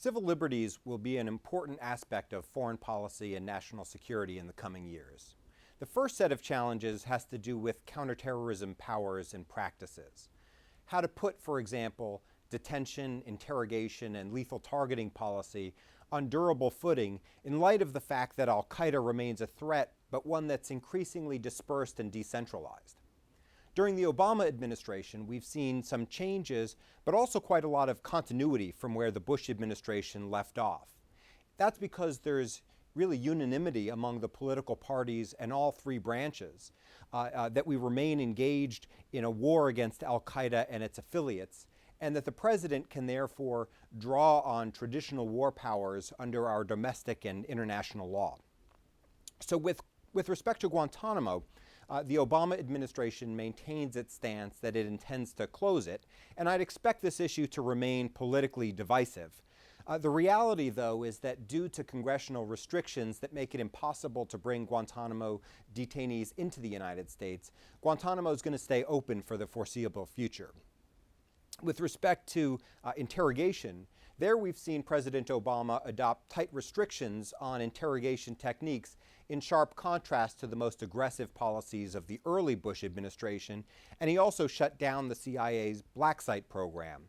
Civil liberties will be an important aspect of foreign policy and national security in the coming years. The first set of challenges has to do with counterterrorism powers and practices. How to put, for example, detention, interrogation, and lethal targeting policy on durable footing in light of the fact that al-Qaeda remains a threat, but one that's increasingly dispersed and decentralized. During the Obama administration, we've seen some changes, but also quite a lot of continuity from where the Bush administration left off. That's because there's really unanimity among the political parties and all three branches that we remain engaged in a war against al-Qaeda and its affiliates, and that the president can therefore draw on traditional war powers under our domestic and international law. So with respect to Guantanamo, the Obama administration maintains its stance that it intends to close it, and I'd expect this issue to remain politically divisive. The reality, though, is that due to congressional restrictions that make it impossible to bring Guantanamo detainees into the United States, Guantanamo is going to stay open for the foreseeable future. With respect to interrogation, there we've seen President Obama adopt tight restrictions on interrogation techniques in sharp contrast to the most aggressive policies of the early Bush administration, and he also shut down the CIA's black site program.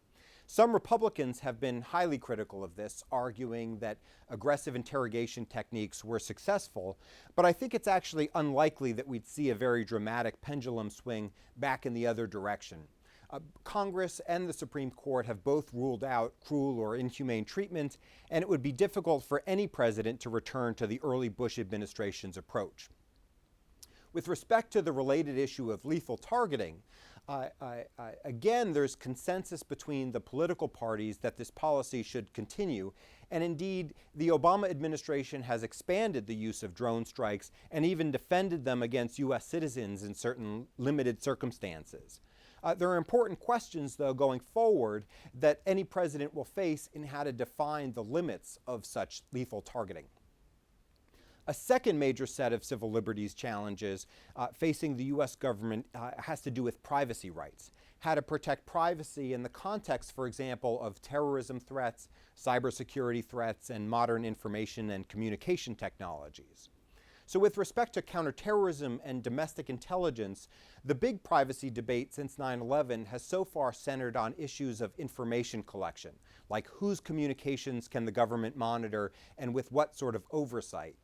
Some Republicans have been highly critical of this, arguing that aggressive interrogation techniques were successful, but I think it's actually unlikely that we'd see a very dramatic pendulum swing back in the other direction. Congress and the Supreme Court have both ruled out cruel or inhumane treatment, and it would be difficult for any president to return to the early Bush administration's approach. With respect to the related issue of lethal targeting, again, there's consensus between the political parties that this policy should continue, and indeed, the Obama administration has expanded the use of drone strikes and even defended them against U.S. citizens in certain limited circumstances. There are important questions, though, going forward that any president will face in how to define the limits of such lethal targeting. A second major set of civil liberties challenges facing the U.S. government has to do with privacy rights. How to protect privacy in the context, for example, of terrorism threats, cybersecurity threats, and modern information and communication technologies. So with respect to counterterrorism and domestic intelligence, the big privacy debate since 9/11 has so far centered on issues of information collection, like whose communications can the government monitor and with what sort of oversight.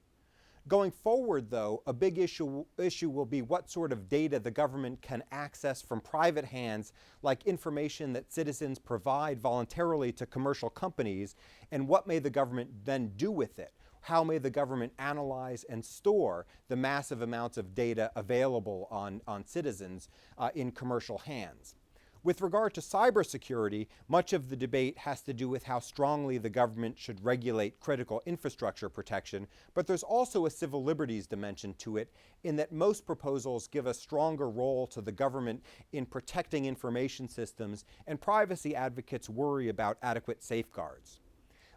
Going forward, though, a big issue will be what sort of data the government can access from private hands, like information that citizens provide voluntarily to commercial companies, and what may the government then do with it? How may the government analyze and store the massive amounts of data available on citizens in commercial hands? With regard to cybersecurity, much of the debate has to do with how strongly the government should regulate critical infrastructure protection, but there's also a civil liberties dimension to it in that most proposals give a stronger role to the government in protecting information systems, and privacy advocates worry about adequate safeguards.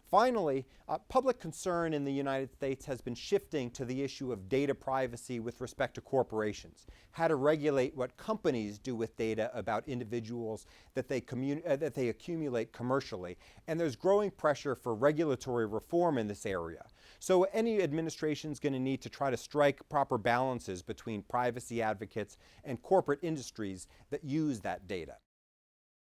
Finally, public concern in the United States has been shifting to the issue of data privacy with respect to corporations, how to regulate what companies do with data about individuals that they accumulate commercially, and there's growing pressure for regulatory reform in this area. So any administration is going to need to try to strike proper balances between privacy advocates and corporate industries that use that data.